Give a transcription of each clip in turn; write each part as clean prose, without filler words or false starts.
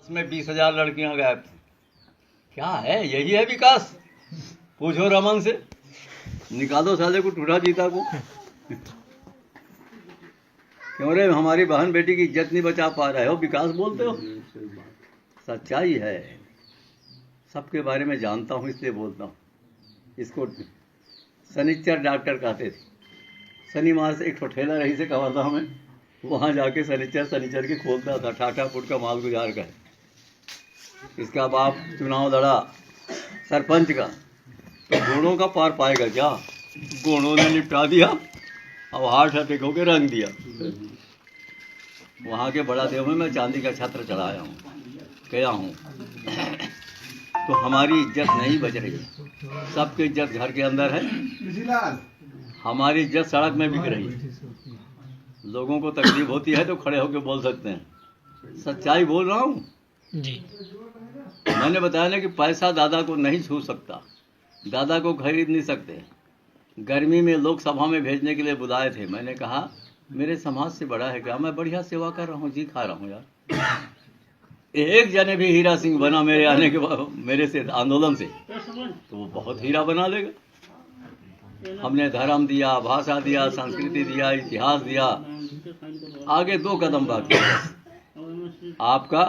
इसमें 20,000 लड़कियां गायब थी। क्या है, यही है विकास? पूछो रमन से, निकालो साले को टूटा जीता को। क्यों रे, हमारी बहन बेटी की इज्जत नहीं बचा पा रहे हो, विकास बोलते हो? सच्चाई है, सबके बारे में जानता हूँ इसलिए बोलता हूँ। इसको सनीचर डॉक्टर कहते थे। शनिवार से एक ठेला रही से कहा था हमें, वहाँ जाके सनीचर के खोलता था, ठाठा फुट का माल गुजार कर। इसका बाप चुनाव लड़ा सरपंच का, तो गुणों का पार पाएगा क्या? गुणों ने निपटा दिया, अब हार्ट अटैक होकर रंग दिया। वहाँ के बड़ा देव में मैं चांदी का छत्र चढ़ाया हूँ, गया हूँ। तो हमारी इज्जत नहीं बच रही, सबकी इज्जत घर के अंदर है, हमारी इज्जत सड़क में बिक रही है। लोगों को तकलीफ होती है तो खड़े होकर बोल सकते हैं, सच्चाई बोल रहा हूँ जी। मैंने बताया ना कि पैसा दादा को नहीं छू सकता, दादा को खरीद नहीं सकते। गर्मी में लोकसभा में भेजने के लिए बुलाए थे, मैंने कहा मेरे समाज से बड़ा है क्या, मैं बढ़िया सेवा कर रहा हूँ, जी खा रहा हूँ यार। एक जने भी हीरा सिंह बना मेरे आने के बाद, मेरे से आंदोलन से, तो वो बहुत हीरा बना लेगा। हमने धर्म दिया, भाषा दिया, संस्कृति दिया, इतिहास दिया, आगे 2 कदम बाकी। आपका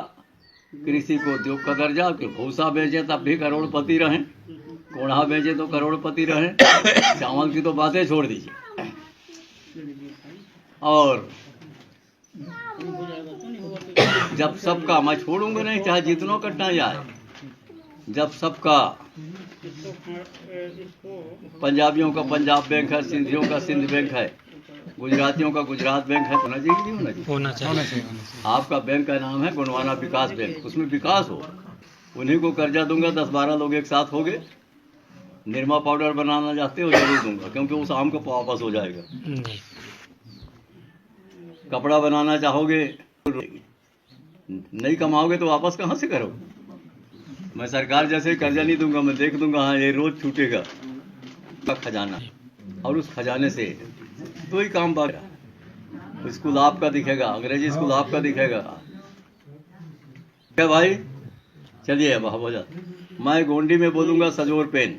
कृषि को उद्योग का दर्जा, भूसा बेचे तब भी करोड़पति रहें, कोढ़ा बेचे तो करोड़पति रहें, चावल की तो बातें छोड़ दीजिए। और जब सबका, मैं छोड़ूंगा नहीं चाहे जितनों कटना जाए, जब सबका, पंजाबियों का पंजाब बैंक है, सिंधियों का सिंध बैंक है, गुजरातियों का गुजरात बैंक है, होना चाहिए कि नहीं होना चाहिए? आपका बैंक का नाम है गोंडवाना विकास बैंक, उसमें विकास हो। उन्हीं को कर्जा दूंगा, 10-12 लोग एक साथ हो गए। निरमा पाउडर बनाना चाहते हो जरूर दूंगा, क्योंकि उस आम को वापस हो जाएगा। कपड़ा बनाना चाहोगे, नहीं कमाओगे तो वापस कहाँ से करोगे? मैं सरकार जैसे कर्जा नहीं दूंगा, मैं देख दूंगा, हाँ ये रोज छूटेगा खजाना, और उस खजाने से तो ही काम बाकी। स्कूल आपका दिखेगा, अंग्रेजी स्कूल आपका दिखेगा। क्या भाई, चलिए अब हो जाता। मैं गोंडी में बोलूंगा सजोर पेन,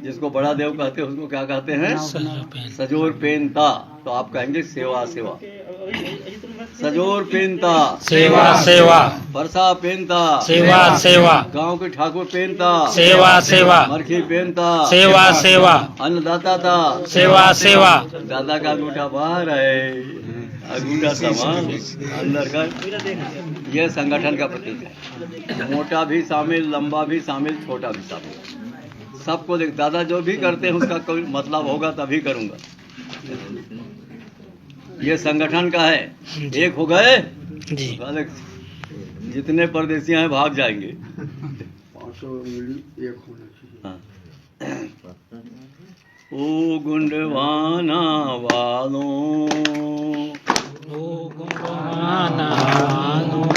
जिसको बड़ा देव कहते हैं उसको क्या कहते हैं? सजोर पेन ता। तो आप कहेंगे सेवा सेवा। सजोर पेनता सेवा सेवा, परसा पेनता सेवा सेवा, गांव के ठाकुर पेनता सेवा सेवा, मरखी पेनता सेवा सेवा, अन्नदाता था सेवा सेवा। दादा का अंगूठा बाहर है, अंगूठा सामान अंदर का। यह संगठन का प्रतीक है। मोटा भी शामिल, लंबा भी शामिल, छोटा भी शामिल, सबको देख। दादा जो भी करते हैं उसका कोई मतलब होगा तभी करूंगा। ये संगठन का है। एक हो गए जी, जितने परदेसियां हैं भाग जाएंगे। 500 एक होना चाहिए। हाँ। ओ गुंडवाना वालों, ओ गुंडवाना वालों,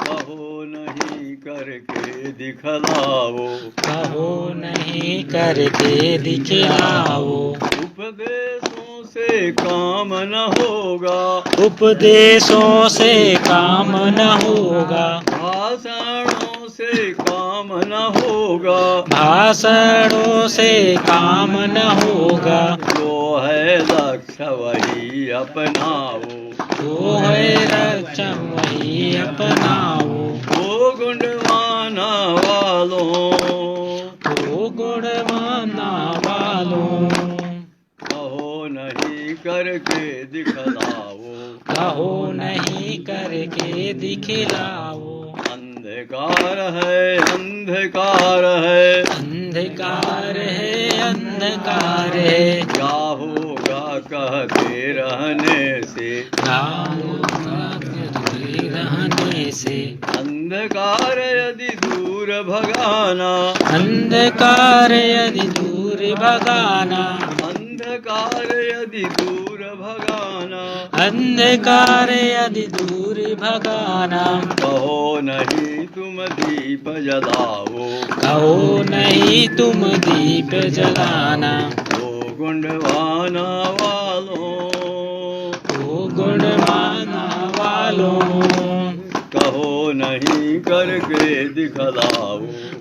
कहो नहीं करके दिखलाओ, कहो नहीं करके दिखलाओ। उपदेशों से काम न होगा, उपदेशों से काम न होगा, भाषणों से काम न होगा, भाषणों से काम न होगा। जो है लक्ष्य वही अपनाओ, जो है लक्ष्य वही अपनाओ। ओ गुंडवाना वालों, ओ गुणवाना वालों, कहो नहीं करके दिखलाओ, कहो नहीं करके दिखलाओ। अंधकार है अंधकार है, अंधकार है अंधकार है, क्या होगा कहते रहने से, क्या होगा करते रहने से। अंधकार यदि दूर भगाना, अंधकार यदि दूर भगाना, अंधकार यदि दूर भगाना, अंधकार यदि दूर भगाना। कहो नहीं तुम दीप जलाओ, कहो नहीं तुम दीप जलाना। ओ गुंडवाना वालों, ओ गुणवाना वालों, कहो नहीं करके दिखलाओ।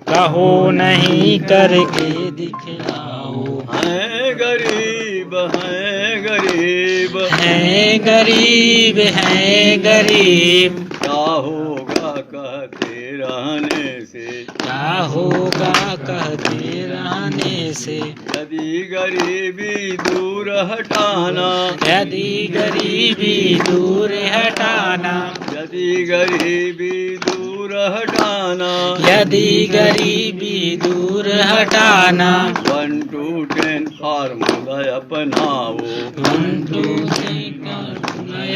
कहो नहीं करके दिखलाओ। हैं गरीब हैं गरीब, हैं गरीब हैं गरीब, क्या होगा कहते रहने से। क्या होगा कहते रहने से। यदि गरीबी दूर हटाना, यदि गरीबी दूर हटाना, यदि गरीबी दूर हटाना, यदि गरीबी दूर हटाना। 1 to 10 फार्मूला अपनाओ। 1 2 3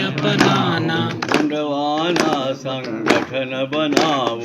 अपनाना। गुणवाना संगठन बनाओ।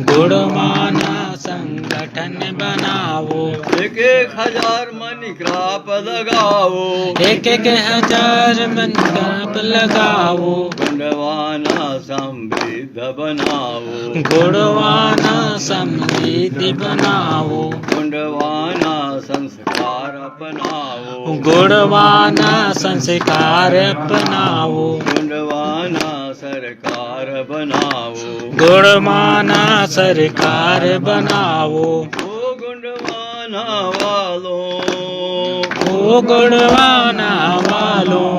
गुणवाना संगठन बनाओ। 1,000 मनी क्रॉप लगाओ। 1,000 मन क्रॉप लगाओ। गुणवाना समृद्ध बनाओ। गुणवाना समृद्धि बनाओ। गुणवाना संस्कार अपनाओ। गुणवाना संस्कार अपनाओ। गुणवाना सरकार बनाओ। गुणवाना सरकार बनाओ। ओ गुणवाना वालों, ओ गुणवाना वालों,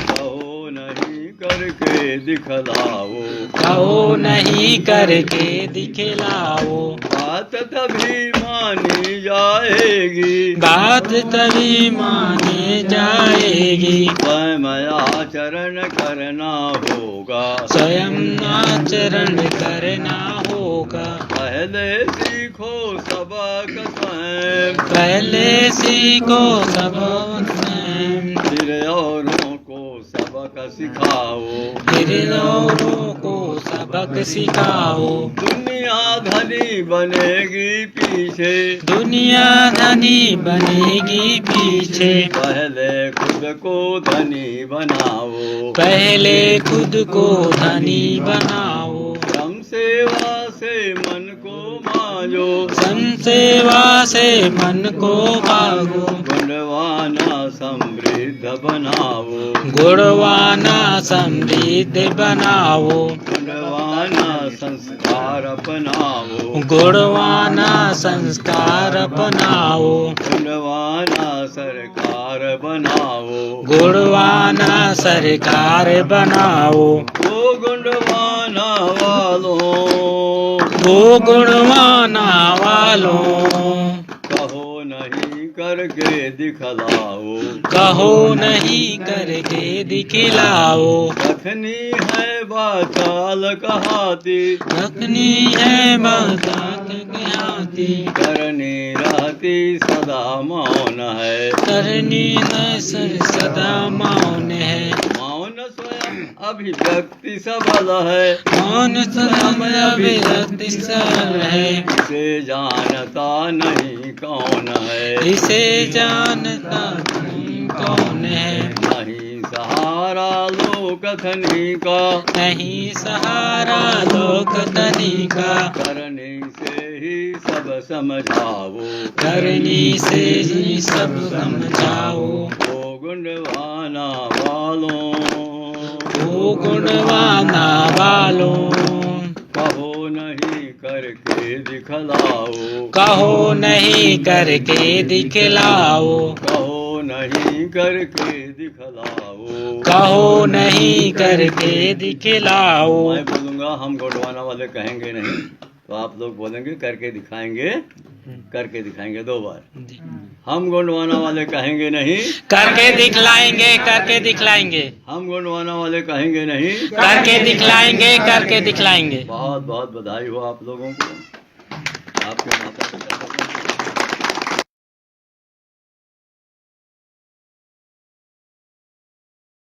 कहो नहीं करके दिखलाओ। कहो नहीं करके दिखलाओ। बात तभी मानी जाएगी, बात तभी माने जाएगी। स्वयं आचरण करना होगा। स्वयं आचरण करना होगा। पहले सीखो सबक स्वयं, पहले सीखो सबक स्वयं, फिर औरों को सबक सिखाओ। फिर औरों को सबक सिखाओ। दुनिया धनी बनेगी पीछे, दुनिया धनी बनेगी पीछे। पहले खुद को धनी बनाओ। पहले खुद को धनी बनाओ। श्रम सेवा से मन को मांजो। सम सेवा से मन को भागो। गुणवाना समृद्ध बनाओ। गुणवाना समृद्ध बनाओ। गुणवाना संस्कार अपनाओ। गुणवाना संस्कार अपनाओ। गुणवाना सरकार बनाओ। गुणवाना सरकार बनाओ। ओ गुणवाना वालों, ओ गुणवाना वालों, कहो नहीं करके दिखलाओ। कहो नहीं करके दिखलाओ। रखनी है बाचाल कहाती, रखनी है बात के हाथी। करनी रहती सदा मौन है। करनी न सदा मौन है। मौन स्वयं अभिव्यक्ति सबल है। मौन स्वयं अभिव्यक्ति सरल है। इसे जानता नहीं कौन है। इसे जानता नहीं कौन है। नहीं सहारा लोकथनी का, नहीं सहारा लोकधनी का। करने से ही सब समझाओ। करनी से ही सब समझाओ। ओ गुणवाना वालों, ओ गुणवाना वालों, कहो नहीं करके दिखलाओ। कहो नहीं करके दिखलाओ। कहो नहीं करके दिखलाओ। कहो नहीं करके दिखलाओ। मैं बोलूंगा, हम गोडवाना वाले कहेंगे नहीं, तो आप लोग बोलेंगे करके दिखाएंगे। करके दिखाएंगे 2 बार। जी। हम गोंडवाना वाले कहेंगे नहीं, करके दिखलाएंगे। करके दिखलाएंगे। हम गोंडवाना वाले कहेंगे नहीं, करके दिखलाएंगे। करके दिखलाएंगे। बहुत बहुत बधाई हो आप लोगों को, आपके माता पिता